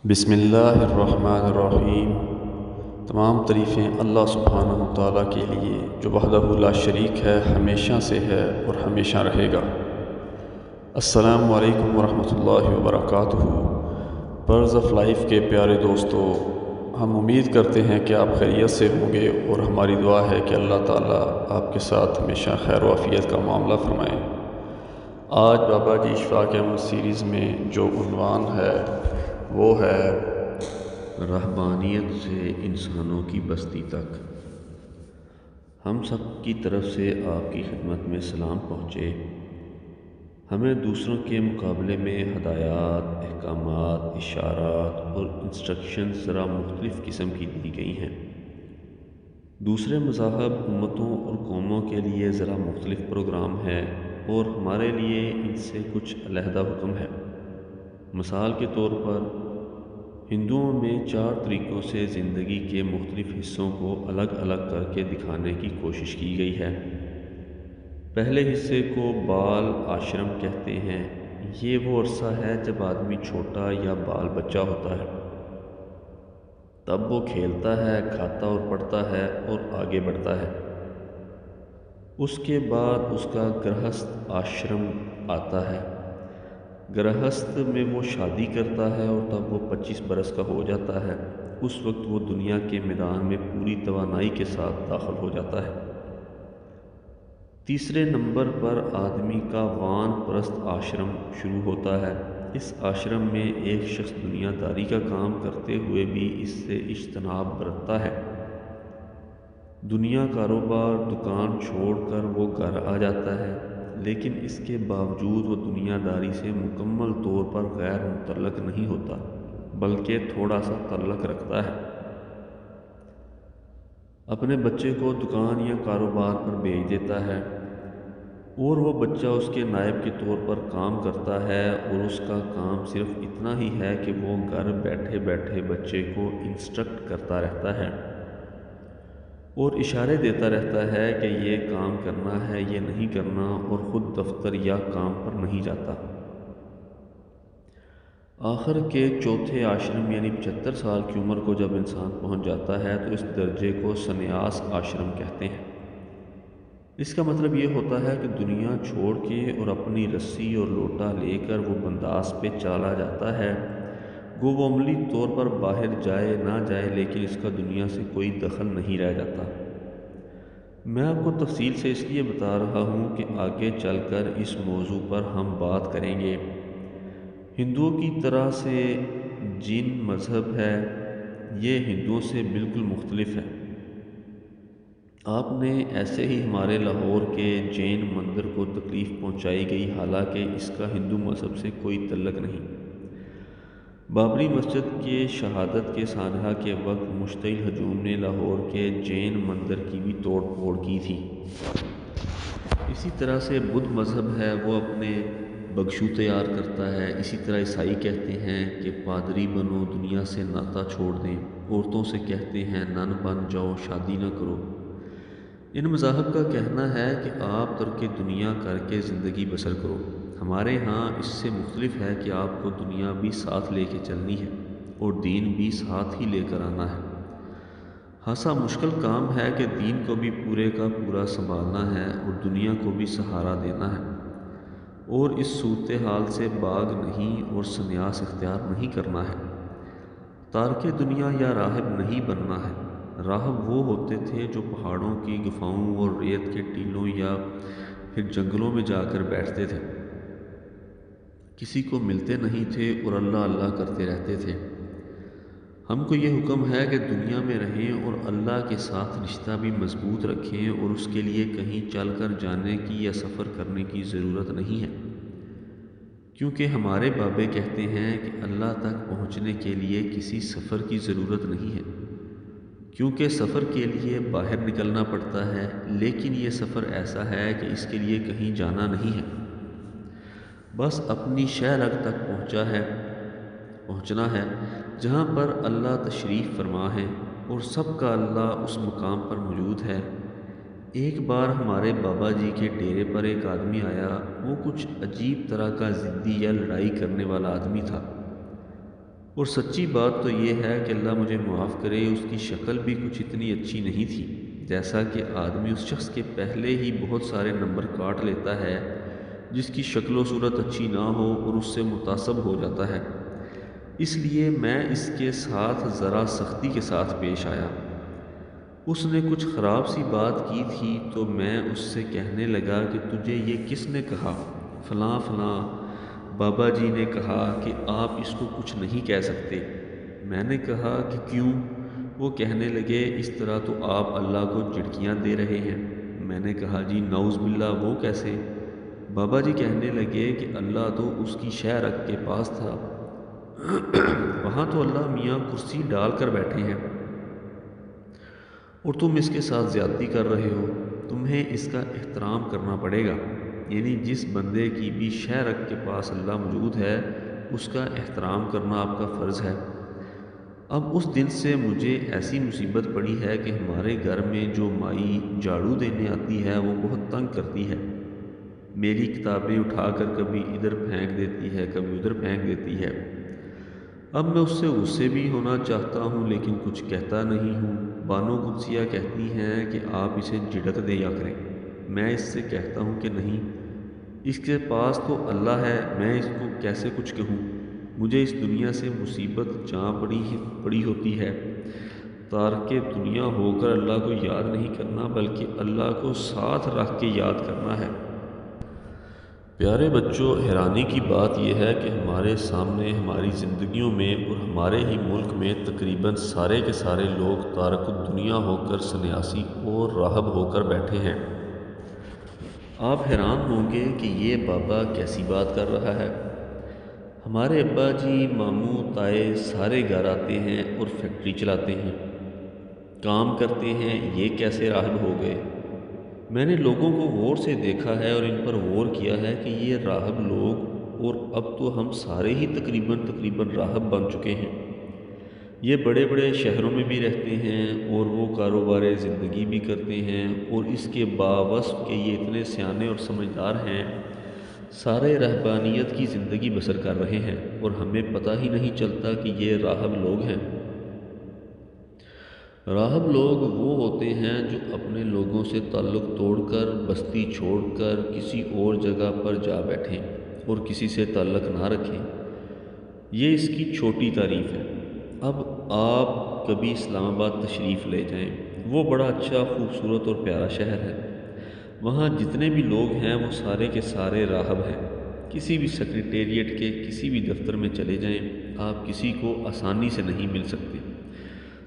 بسم اللہ الرحمن الرحیم۔ تمام تعریفیں اللہ سبحانہ و تعالیٰ کے لیے جو وحدہ لا شریک ہے، ہمیشہ سے ہے اور ہمیشہ رہے گا۔ السلام علیکم ورحمۃ اللہ وبرکاتہ۔ برز آف لائف کے پیارے دوستو، ہم امید کرتے ہیں کہ آپ خیریت سے ہوں گے اور ہماری دعا ہے کہ اللہ تعالیٰ آپ کے ساتھ ہمیشہ خیر و عافیت کا معاملہ فرمائے۔ آج بابا جی شفا کے عمل سیریز میں جو عنوان ہے وہ ہے رہبانیت سے انسانوں کی بستی تک۔ ہم سب کی طرف سے آپ کی خدمت میں سلام پہنچے۔ ہمیں دوسروں کے مقابلے میں ہدایات، احکامات، اشارات اور انسٹرکشنز ذرا مختلف قسم کی دی گئی ہیں۔ دوسرے مذاہب، امتوں اور قوموں کے لیے ذرا مختلف پروگرام ہے اور ہمارے لیے ان سے کچھ علیحدہ حکم ہے۔ مثال کے طور پر ہندوؤں میں 4 طریقوں سے زندگی کے مختلف حصوں کو الگ الگ کر کے دکھانے کی کوشش کی گئی ہے۔ پہلے حصے کو بال آشرم کہتے ہیں۔ یہ وہ عرصہ ہے جب آدمی چھوٹا یا بال بچہ ہوتا ہے، تب وہ کھیلتا ہے، کھاتا اور پڑھتا ہے اور آگے بڑھتا ہے۔ اس کے بعد اس کا گرہستھ آشرم آتا ہے۔ گرہستھ میں وہ شادی کرتا ہے اور تب وہ 25 برس کا ہو جاتا ہے۔ اس وقت وہ دنیا کے میدان میں پوری توانائی کے ساتھ داخل ہو جاتا ہے۔ تیسرے نمبر پر آدمی کا وان پرست آشرم شروع ہوتا ہے۔ اس آشرم میں ایک شخص دنیا داری کا کام کرتے ہوئے بھی اس سے اجتناب برتتا ہے۔ دنیا، کاروبار، دکان چھوڑ کر وہ گھر آ جاتا ہے، لیکن اس کے باوجود وہ دنیا داری سے مکمل طور پر غیر متعلق نہیں ہوتا، بلکہ تھوڑا سا تعلق رکھتا ہے۔ اپنے بچے کو دکان یا کاروبار پر بھیج دیتا ہے اور وہ بچہ اس کے نائب کے طور پر کام کرتا ہے، اور اس کا کام صرف اتنا ہی ہے کہ وہ گھر بیٹھے بیٹھے بچے کو انسٹرکٹ کرتا رہتا ہے اور اشارے دیتا رہتا ہے کہ یہ کام کرنا ہے، یہ نہیں کرنا، اور خود دفتر یا کام پر نہیں جاتا۔ آخر کے چوتھے آشرم یعنی 75 سال کی عمر کو جب انسان پہنچ جاتا ہے تو اس درجے کو سنیاس آشرم کہتے ہیں۔ اس کا مطلب یہ ہوتا ہے کہ دنیا چھوڑ کے اور اپنی رسی اور لوٹا لے کر وہ بنداس پہ چلا جاتا ہے۔ گو وہ عملی طور پر باہر جائے نہ جائے، لیکن اس کا دنیا سے کوئی دخل نہیں رہ جاتا۔ میں آپ کو تفصیل سے اس لیے بتا رہا ہوں کہ آگے چل کر اس موضوع پر ہم بات کریں گے۔ ہندوؤں کی طرح سے جن مذہب ہے، یہ ہندوؤں سے بالکل مختلف ہے۔ آپ نے ایسے ہی ہمارے لاہور کے جین مندر کو تکلیف پہنچائی گئی، حالانکہ اس کا ہندو مذہب سے کوئی تعلق نہیں۔ بابری مسجد کے شہادت کے سانحہ کے وقت مشتعل ہجوم نے لاہور کے جین مندر کی بھی توڑ پھوڑ کی تھی۔ اسی طرح سے بدھ مذہب ہے، وہ اپنے بگشو تیار کرتا ہے۔ اسی طرح عیسائی کہتے ہیں کہ پادری بنو، دنیا سے ناتا چھوڑ دیں۔ عورتوں سے کہتے ہیں نن بن جاؤ، شادی نہ کرو۔ ان مذاہب کا کہنا ہے کہ آپ ترک دنیا کر کے زندگی بسر کرو۔ ہمارے ہاں اس سے مختلف ہے کہ آپ کو دنیا بھی ساتھ لے کے چلنی ہے اور دین بھی ساتھ ہی لے کر آنا ہے۔ خاصا مشکل کام ہے کہ دین کو بھی پورے کا پورا سنبھالنا ہے اور دنیا کو بھی سہارا دینا ہے، اور اس صورتحال سے باغ نہیں اور سنیاس اختیار نہیں کرنا ہے۔ تارک دنیا یا راہب نہیں بننا ہے۔ راہب وہ ہوتے تھے جو پہاڑوں کی گفاؤں اور ریت کے ٹیلوں یا پھر جنگلوں میں جا کر بیٹھتے تھے، کسی کو ملتے نہیں تھے اور اللہ اللہ کرتے رہتے تھے۔ ہم کو یہ حکم ہے کہ دنیا میں رہیں اور اللہ کے ساتھ رشتہ بھی مضبوط رکھیں، اور اس کے لیے کہیں چل کر جانے کی یا سفر کرنے کی ضرورت نہیں ہے، کیونکہ ہمارے بابے کہتے ہیں کہ اللہ تک پہنچنے کے لیے کسی سفر کی ضرورت نہیں ہے، کیونکہ سفر کے لیے باہر نکلنا پڑتا ہے، لیکن یہ سفر ایسا ہے کہ اس کے لیے کہیں جانا نہیں ہے، بس اپنی شہرگ تک پہنچنا ہے جہاں پر اللہ تشریف فرما ہے اور سب کا اللہ اس مقام پر موجود ہے۔ ایک بار ہمارے بابا جی کے ڈیرے پر ایک آدمی آیا۔ وہ کچھ عجیب طرح کا ضدی یا لڑائی کرنے والا آدمی تھا۔ اور سچی بات تو یہ ہے کہ اللہ مجھے معاف کرے، اس کی شکل بھی کچھ اتنی اچھی نہیں تھی، جیسا کہ آدمی اس شخص کے پہلے ہی بہت سارے نمبر کاٹ لیتا ہے جس کی شکل و صورت اچھی نہ ہو اور اس سے متعصب ہو جاتا ہے۔ اس لیے میں اس کے ساتھ ذرا سختی کے ساتھ پیش آیا۔ اس نے کچھ خراب سی بات کی تھی تو میں اس سے کہنے لگا کہ تجھے یہ کس نے کہا؟ فلاں فلاں بابا جی نے کہا کہ آپ اس کو کچھ نہیں کہہ سکتے۔ میں نے کہا کہ کیوں؟ وہ کہنے لگے اس طرح تو آپ اللہ کو جھٹکیاں دے رہے ہیں۔ میں نے کہا جی نعوذ باللہ، وہ کیسے؟ بابا جی کہنے لگے کہ اللہ تو اس کی شہ رگ کے پاس تھا، وہاں تو اللہ میاں کرسی ڈال کر بیٹھے ہیں اور تم اس کے ساتھ زیادتی کر رہے ہو، تمہیں اس کا احترام کرنا پڑے گا۔ یعنی جس بندے کی بھی شہ رگ کے پاس اللہ موجود ہے اس کا احترام کرنا آپ کا فرض ہے۔ اب اس دن سے مجھے ایسی مصیبت پڑی ہے کہ ہمارے گھر میں جو مائی جھاڑو دینے آتی ہے وہ بہت تنگ کرتی ہے، میری کتابیں اٹھا کر کبھی ادھر پھینک دیتی ہے کبھی ادھر پھینک دیتی ہے۔ اب میں اس سے غصے بھی ہونا چاہتا ہوں لیکن کچھ کہتا نہیں ہوں۔ بانو قدسیہ کہتی ہیں کہ آپ اسے جھڑک دیا کریں۔ میں اس سے کہتا ہوں کہ نہیں، اس کے پاس تو اللہ ہے، میں اس کو کیسے کچھ کہوں؟ مجھے اس دنیا سے مصیبت جہاں پڑی ہوتی ہے، تارک دنیا ہو کر اللہ کو یاد نہیں کرنا بلکہ اللہ کو ساتھ رکھ کے یاد کرنا ہے۔ پیارے بچوں، حیرانی کی بات یہ ہے کہ ہمارے سامنے ہماری زندگیوں میں اور ہمارے ہی ملک میں تقریباً سارے کے سارے لوگ تارک الدنیا ہو کر سنیاسی اور راہب ہو کر بیٹھے ہیں۔ آپ حیران ہوں گے کہ یہ بابا کیسی بات کر رہا ہے۔ ہمارے ابا جی ماموں تائے سارے گھر آتے ہیں اور فیکٹری چلاتے ہیں، کام کرتے ہیں، یہ کیسے راہب ہو گئے؟ میں نے لوگوں کو غور سے دیکھا ہے اور ان پر غور کیا ہے کہ یہ راہب لوگ، اور اب تو ہم سارے ہی تقریباً راہب بن چکے ہیں۔ یہ بڑے بڑے شہروں میں بھی رہتے ہیں اور وہ کاروبار زندگی بھی کرتے ہیں، اور اس کے باوصف کہ یہ اتنے سیانے اور سمجھدار ہیں، سارے رہبانیت کی زندگی بسر کر رہے ہیں اور ہمیں پتہ ہی نہیں چلتا کہ یہ راہب لوگ ہیں۔ راہب لوگ وہ ہوتے ہیں جو اپنے لوگوں سے تعلق توڑ کر، بستی چھوڑ کر کسی اور جگہ پر جا بیٹھیں اور کسی سے تعلق نہ رکھیں۔ یہ اس کی چھوٹی تعریف ہے۔ اب آپ کبھی اسلام آباد تشریف لے جائیں، وہ بڑا اچھا خوبصورت اور پیارا شہر ہے۔ وہاں جتنے بھی لوگ ہیں وہ سارے کے سارے راہب ہیں۔ کسی بھی سیکریٹریٹ کے کسی بھی دفتر میں چلے جائیں، آپ کسی کو آسانی سے نہیں مل سکتے،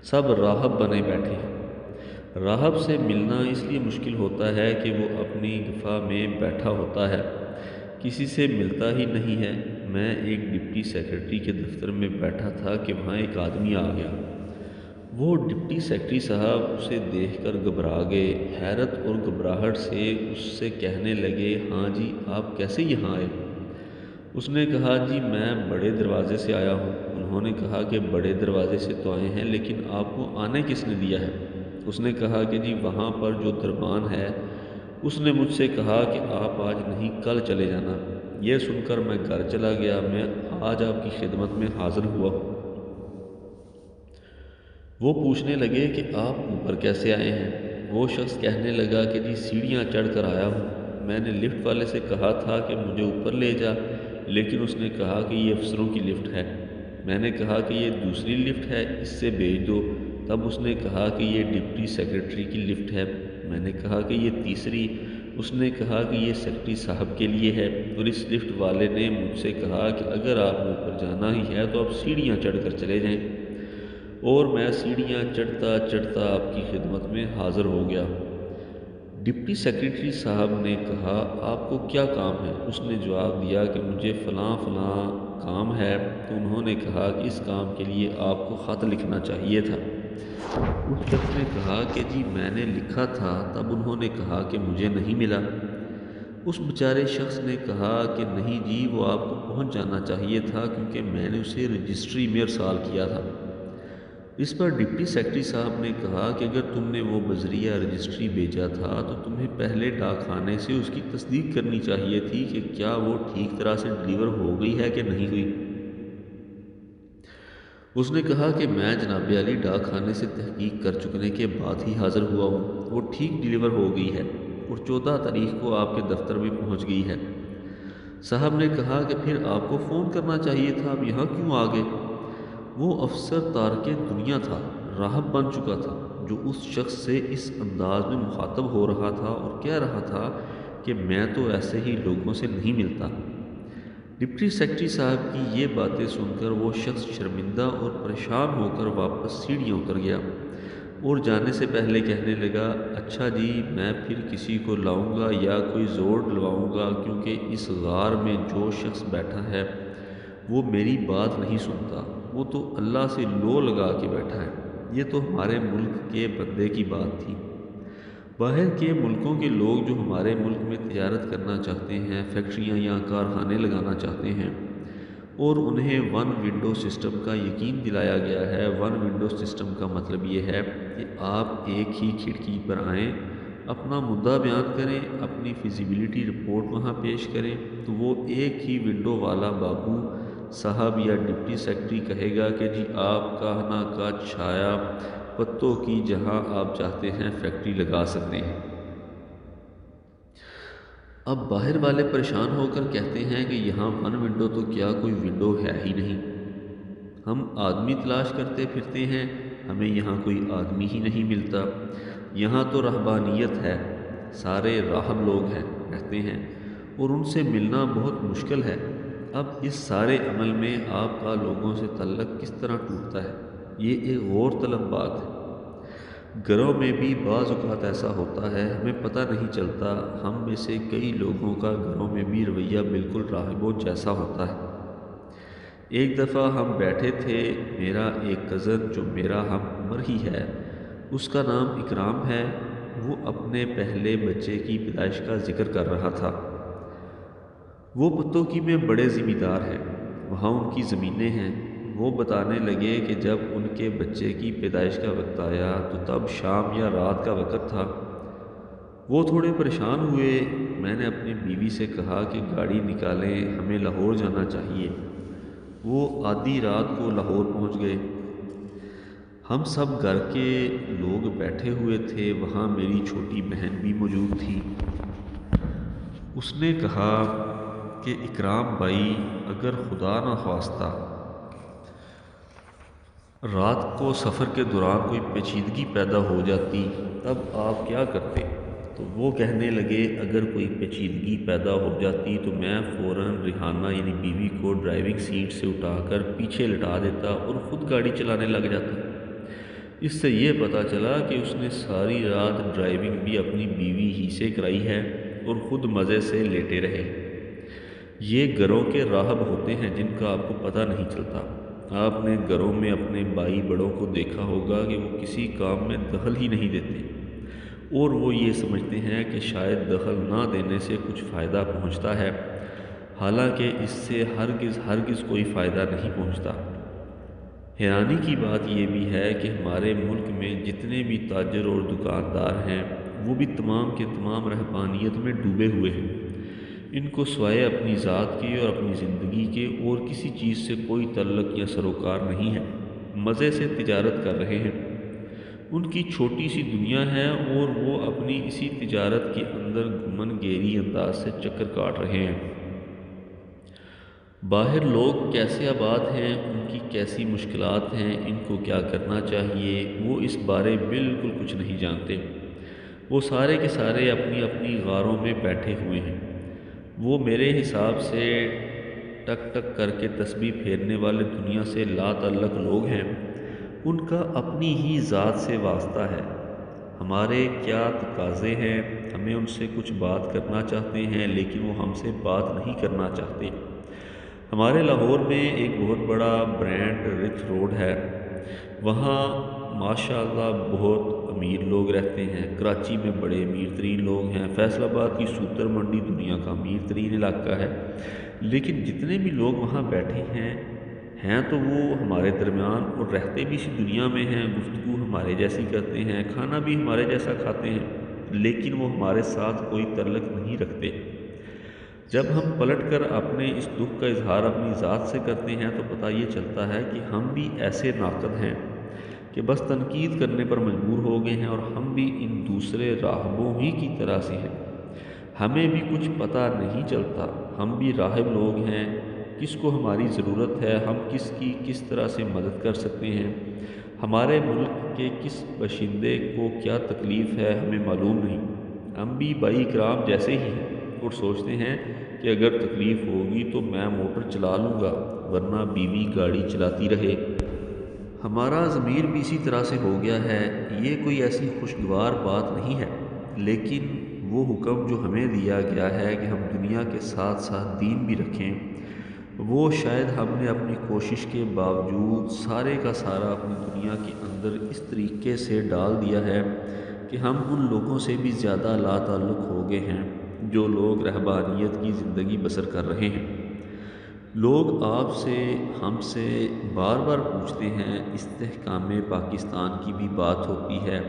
سب راہب بنے بیٹھے ہیں۔ راہب سے ملنا اس لیے مشکل ہوتا ہے کہ وہ اپنی گفا میں بیٹھا ہوتا ہے، کسی سے ملتا ہی نہیں ہے۔ میں ایک ڈپٹی سیکرٹری کے دفتر میں بیٹھا تھا کہ وہاں ایک آدمی آ گیا۔ وہ ڈپٹی سیکرٹری صاحب اسے دیکھ کر گھبرا گئے، حیرت اور گھبراہٹ سے اس سے کہنے لگے ہاں جی آپ کیسے یہاں آئے؟ اس نے کہا جی میں بڑے دروازے سے آیا ہوں۔ انہوں نے کہا کہ بڑے دروازے سے تو آئے ہیں لیکن آپ کو آنے کس نے دیا ہے؟ اس نے کہا کہ جی وہاں پر جو دربان ہے اس نے مجھ سے کہا کہ آپ آج نہیں کل چلے جانا۔ یہ سن کر میں گھر چلا گیا، میں آج آپ کی خدمت میں حاضر ہوا ہوں۔ وہ پوچھنے لگے کہ آپ اوپر کیسے آئے ہیں؟ وہ شخص کہنے لگا کہ جی سیڑھیاں چڑھ کر آیا ہوں۔ میں نے لفٹ والے سے کہا تھا کہ مجھے اوپر لے جا، لیکن اس نے کہا کہ یہ افسروں کی لفٹ ہے۔ میں نے کہا کہ یہ دوسری لفٹ ہے، اس سے بھیج دو۔ تب اس نے کہا کہ یہ ڈپٹی سیکرٹری کی لفٹ ہے۔ میں نے کہا کہ یہ تیسری۔ اس نے کہا کہ یہ سیکرٹری صاحب کے لیے ہے، اور اس لفٹ والے نے مجھ سے کہا کہ اگر آپ نے اوپر جانا ہی ہے تو آپ سیڑھیاں چڑھ کر چلے جائیں، اور میں سیڑھیاں چڑھتا چڑھتا آپ کی خدمت میں حاضر ہو گیا۔ ڈپٹی سیکرٹری صاحب نے کہا آپ کو کیا کام ہے؟ اس نے جواب دیا کہ مجھے فلاں فلاں کام ہے۔ تو انہوں نے کہا کہ اس کام کے لیے آپ کو خط لکھنا چاہیے تھا۔ اس شخص نے کہا کہ جی میں نے لکھا تھا۔ تب انہوں نے کہا کہ مجھے نہیں ملا۔ اس بیچارے شخص نے کہا کہ نہیں جی وہ آپ کو پہنچ جانا چاہیے تھا کیونکہ میں نے اسے رجسٹری میں ارسال کیا تھا۔ اس پر ڈپٹی سیکرٹری صاحب نے کہا کہ اگر تم نے وہ بذریعہ رجسٹری بھیجا تھا تو تمہیں پہلے ڈاک خانے سے اس کی تصدیق کرنی چاہیے تھی کہ کیا وہ ٹھیک طرح سے ڈیلیور ہو گئی ہے کہ نہیں ہوئی۔ اس نے کہا کہ میں جناب علی ڈاک خانے سے تحقیق کر چکنے کے بعد ہی حاضر ہوا ہوں، وہ ٹھیک ڈیلیور ہو گئی ہے اور 14 تاریخ کو آپ کے دفتر میں پہنچ گئی ہے۔ صاحب نے کہا کہ پھر آپ کو فون کرنا چاہیے تھا، آپ یہاں کیوں آ گئے؟ وہ افسر تارک دنیا تھا، راہب بن چکا تھا، جو اس شخص سے اس انداز میں مخاطب ہو رہا تھا اور کہہ رہا تھا کہ میں تو ایسے ہی لوگوں سے نہیں ملتا۔ ڈپٹی سیکرٹری صاحب کی یہ باتیں سن کر وہ شخص شرمندہ اور پریشان ہو کر واپس سیڑھیاں اتر گیا اور جانے سے پہلے کہنے لگا، اچھا جی، میں پھر کسی کو لاؤں گا یا کوئی زور ڈلواؤں گا، کیونکہ اس غار میں جو شخص بیٹھا ہے وہ میری بات نہیں سنتا، وہ تو اللہ سے لو لگا کے بیٹھا ہے۔ یہ تو ہمارے ملک کے بندے کی بات تھی۔ باہر کے ملکوں کے لوگ جو ہمارے ملک میں تجارت کرنا چاہتے ہیں، فیکٹریاں یا کارخانے لگانا چاہتے ہیں، اور انہیں ون ونڈو سسٹم کا یقین دلایا گیا ہے۔ ون ونڈو سسٹم کا مطلب یہ ہے کہ آپ ایک ہی کھڑکی پر آئیں، اپنا مدعا بیان کریں، اپنی فیزیبلٹی رپورٹ وہاں پیش کریں، تو وہ ایک ہی ونڈو والا بابو صاحب یا ڈپٹی سیکرٹری کہے گا کہ جی آپ کہنا کا چھایا پتوں کی جہاں آپ چاہتے ہیں فیکٹری لگا سکتے ہیں۔ اب باہر والے پریشان ہو کر کہتے ہیں کہ یہاں ون ونڈو تو کیا کوئی ونڈو ہے ہی نہیں، ہم آدمی تلاش کرتے پھرتے ہیں، ہمیں یہاں کوئی آدمی ہی نہیں ملتا، یہاں تو رہبانیت ہے، سارے راہب لوگ ہیں رہتے ہیں اور ان سے ملنا بہت مشکل ہے۔ اب اس سارے عمل میں آپ کا لوگوں سے تعلق کس طرح ٹوٹتا ہے؟ یہ ایک غور طلب بات ہے۔ گھروں میں بھی بعض اوقات ایسا ہوتا ہے، ہمیں پتہ نہیں چلتا، ہم میں سے کئی لوگوں کا گھروں میں بھی رویہ بالکل راہبوں جیسا ہوتا ہے۔ ایک دفعہ ہم بیٹھے تھے، میرا ایک کزن جو میرا ہم عمر ہی ہے، اس کا نام اکرام ہے، وہ اپنے پہلے بچے کی پیدائش کا ذکر کر رہا تھا۔ وہ پتوکی میں بڑے ذمہ دار ہیں، وہاں ان کی زمینیں ہیں۔ وہ بتانے لگے کہ جب ان کے بچے کی پیدائش کا وقت آیا تو تب شام یا رات کا وقت تھا۔ وہ تھوڑے پریشان ہوئے، میں نے اپنی بیوی سے کہا کہ گاڑی نکالیں، ہمیں لاہور جانا چاہیے۔ وہ آدھی رات کو لاہور پہنچ گئے۔ ہم سب گھر کے لوگ بیٹھے ہوئے تھے، وہاں میری چھوٹی بہن بھی موجود تھی۔ اس نے کہا کہ اکرام بھائی، اگر خدا نخواستہ رات کو سفر کے دوران کوئی پیچیدگی پیدا ہو جاتی تب آپ کیا کرتے؟ تو وہ کہنے لگے، اگر کوئی پیچیدگی پیدا ہو جاتی تو میں فوراً ریحانہ یعنی بیوی کو ڈرائیونگ سیٹ سے اٹھا کر پیچھے لٹا دیتا اور خود گاڑی چلانے لگ جاتا۔ اس سے یہ پتہ چلا کہ اس نے ساری رات ڈرائیونگ بھی اپنی بیوی ہی سے کرائی ہے اور خود مزے سے لیٹے رہے۔ یہ گھروں کے راہب ہوتے ہیں جن کا آپ کو پتہ نہیں چلتا۔ آپ نے گھروں میں اپنے بھائی بڑوں کو دیکھا ہوگا کہ وہ کسی کام میں دخل ہی نہیں دیتے اور وہ یہ سمجھتے ہیں کہ شاید دخل نہ دینے سے کچھ فائدہ پہنچتا ہے، حالانکہ اس سے ہرگز کوئی فائدہ نہیں پہنچتا۔ حیرانی کی بات یہ بھی ہے کہ ہمارے ملک میں جتنے بھی تاجر اور دکاندار ہیں وہ بھی تمام کے تمام رہبانیت میں ڈوبے ہوئے ہیں۔ ان کو سوائے اپنی ذات کے اور اپنی زندگی کے اور کسی چیز سے کوئی تعلق یا سروکار نہیں ہے، مزے سے تجارت کر رہے ہیں۔ ان کی چھوٹی سی دنیا ہے اور وہ اپنی اسی تجارت کے اندر گمن گیری انداز سے چکر کاٹ رہے ہیں۔ باہر لوگ کیسے آباد ہیں، ان کی کیسی مشکلات ہیں، ان کو کیا کرنا چاہیے، وہ اس بارے بالکل کچھ نہیں جانتے۔ وہ سارے کے سارے اپنی اپنی غاروں میں بیٹھے ہوئے ہیں۔ وہ میرے حساب سے ٹک ٹک کر کے تسبیح پھیرنے والے دنیا سے لا تعلق لوگ ہیں، ان کا اپنی ہی ذات سے واسطہ ہے۔ ہمارے کیا تقاضے ہیں، ہمیں ان سے کچھ بات کرنا چاہتے ہیں لیکن وہ ہم سے بات نہیں کرنا چاہتے۔ ہمارے لاہور میں ایک بہت بڑا برانڈ رچ روڈ ہے، وہاں ماشاءاللہ بہت امیر لوگ رہتے ہیں۔ کراچی میں بڑے امیر ترین لوگ ہیں، فیصل آباد کی سوتر منڈی دنیا کا امیر ترین علاقہ ہے، لیکن جتنے بھی لوگ وہاں بیٹھے ہیں تو وہ ہمارے درمیان اور رہتے بھی اسی دنیا میں ہیں، گفتگو ہمارے جیسی کرتے ہیں، کھانا بھی ہمارے جیسا کھاتے ہیں، لیکن وہ ہمارے ساتھ کوئی تعلق نہیں رکھتے۔ جب ہم پلٹ کر اپنے اس دکھ کا اظہار اپنی ذات سے کرتے ہیں تو پتہ یہ چلتا ہے کہ ہم بھی ایسے ناقد ہیں کہ بس تنقید کرنے پر مجبور ہو گئے ہیں، اور ہم بھی ان دوسرے راہبوں ہی کی طرح سے ہیں۔ ہمیں بھی کچھ پتہ نہیں چلتا، ہم بھی راہب لوگ ہیں، کس کو ہماری ضرورت ہے، ہم کس کی کس طرح سے مدد کر سکتے ہیں، ہمارے ملک کے کس باشندے کو کیا تکلیف ہے ہمیں معلوم نہیں۔ ہم بھی بھائی کرام جیسے ہی ہیں اور سوچتے ہیں کہ اگر تکلیف ہوگی تو میں موٹر چلا لوں گا، ورنہ بیوی گاڑی چلاتی رہے۔ ہمارا ضمیر بھی اسی طرح سے ہو گیا ہے۔ یہ کوئی ایسی خوشگوار بات نہیں ہے، لیکن وہ حکم جو ہمیں دیا گیا ہے کہ ہم دنیا کے ساتھ ساتھ دین بھی رکھیں، وہ شاید ہم نے اپنی کوشش کے باوجود سارے کا سارا اپنی دنیا کے اندر اس طریقے سے ڈال دیا ہے کہ ہم ان لوگوں سے بھی زیادہ لا تعلق ہو گئے ہیں جو لوگ رہبانیت کی زندگی بسر کر رہے ہیں۔ لوگ آپ سے، ہم سے بار بار پوچھتے ہیں، استحکام پاکستان کی بھی بات ہوتی ہے،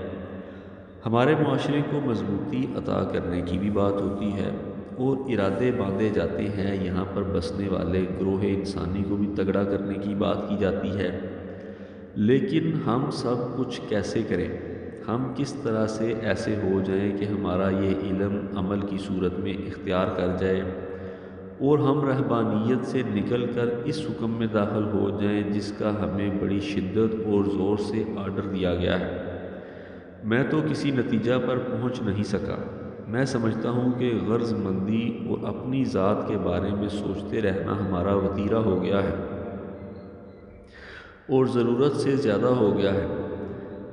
ہمارے معاشرے کو مضبوطی عطا کرنے کی بھی بات ہوتی ہے، اور ارادے باندھے جاتے ہیں، یہاں پر بسنے والے گروہ انسانی کو بھی تگڑا کرنے کی بات کی جاتی ہے۔ لیکن ہم سب کچھ کیسے کریں؟ ہم کس طرح سے ایسے ہو جائیں کہ ہمارا یہ علم عمل کی صورت میں اختیار کر جائے، اور ہم رہبانیت سے نکل کر اس حکم میں داخل ہو جائیں جس کا ہمیں بڑی شدت اور زور سے آرڈر دیا گیا ہے؟ میں تو کسی نتیجہ پر پہنچ نہیں سکا۔ میں سمجھتا ہوں کہ غرض مندی اور اپنی ذات کے بارے میں سوچتے رہنا ہمارا وتیرہ ہو گیا ہے اور ضرورت سے زیادہ ہو گیا ہے۔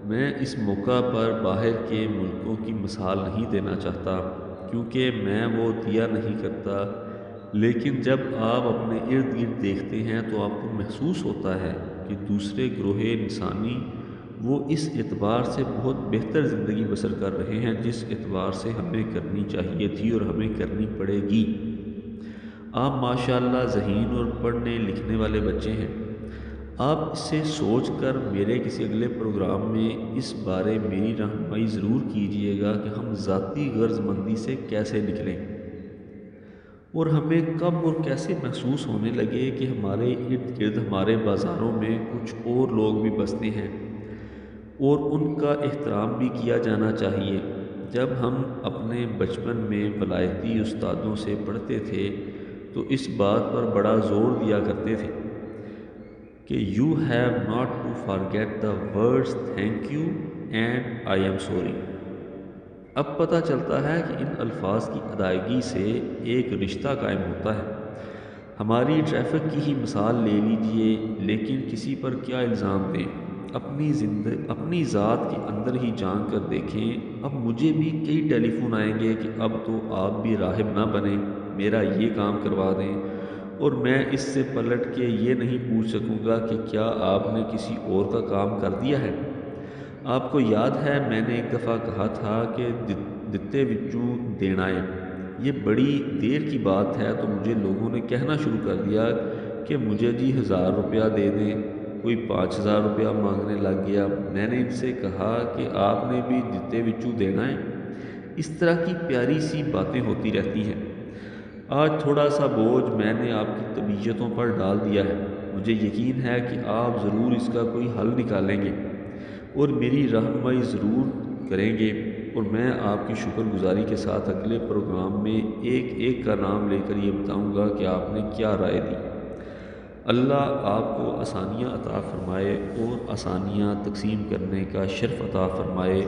میں اس موقع پر باہر کے ملکوں کی مثال نہیں دینا چاہتا، کیونکہ میں وہ دیا نہیں کرتا، لیکن جب آپ اپنے ارد گرد دیکھتے ہیں تو آپ کو محسوس ہوتا ہے کہ دوسرے گروہ انسانی وہ اس اعتبار سے بہت بہتر زندگی بسر کر رہے ہیں جس اعتبار سے ہمیں کرنی چاہیے تھی اور ہمیں کرنی پڑے گی۔ آپ ماشاءاللہ ذہین اور پڑھنے لکھنے والے بچے ہیں۔ آپ اس سے سوچ کر میرے کسی اگلے پروگرام میں اس بارے میری رہنمائی ضرور کیجیے گا کہ ہم ذاتی غرض مندی سے کیسے نکلیں، اور ہمیں کب اور کیسے محسوس ہونے لگے کہ ہمارے ارد گرد ہمارے بازاروں میں کچھ اور لوگ بھی بستے ہیں اور ان کا احترام بھی کیا جانا چاہیے۔ جب ہم اپنے بچپن میں ولایتی استادوں سے پڑھتے تھے تو اس بات پر بڑا زور دیا کرتے تھے کہ "You have not to forget the words thank you and I am sorry"۔ اب پتہ چلتا ہے کہ ان الفاظ کی ادائیگی سے ایک رشتہ قائم ہوتا ہے۔ ہماری ٹریفک کی ہی مثال لے لیجئے، لیکن کسی پر کیا الزام دیں؟ اپنی ذات کے اندر ہی جان کر دیکھیں۔ اب مجھے بھی کئی ٹیلی فون آئیں گے کہ اب تو آپ بھی راہب نہ بنیں، میرا یہ کام کروا دیں، اور میں اس سے پلٹ کے یہ نہیں پوچھ سکوں گا کہ کیا آپ نے کسی اور کا کام کر دیا ہے؟ آپ کو یاد ہے میں نے ایک دفعہ کہا تھا کہ دتے وچوں دینا ہے۔ یہ بڑی دیر کی بات ہے تو مجھے لوگوں نے کہنا شروع کر دیا کہ مجھے جی 1000 روپیہ دے دیں، کوئی 5000 روپیہ مانگنے لگ گیا۔ میں نے ان سے کہا کہ آپ نے بھی دتے وچوں دینا ہے۔ اس طرح کی پیاری سی باتیں ہوتی رہتی ہیں۔ آج تھوڑا سا بوجھ میں نے آپ کی طبیعتوں پر ڈال دیا ہے، مجھے یقین ہے کہ آپ ضرور اس کا کوئی حل نکالیں گے اور میری رہنمائی ضرور کریں گے، اور میں آپ کی شکر گزاری کے ساتھ اگلے پروگرام میں ایک ایک کا نام لے کر یہ بتاؤں گا کہ آپ نے کیا رائے دی۔ اللہ آپ کو آسانیاں عطا فرمائے اور آسانیاں تقسیم کرنے کا شرف عطا فرمائے۔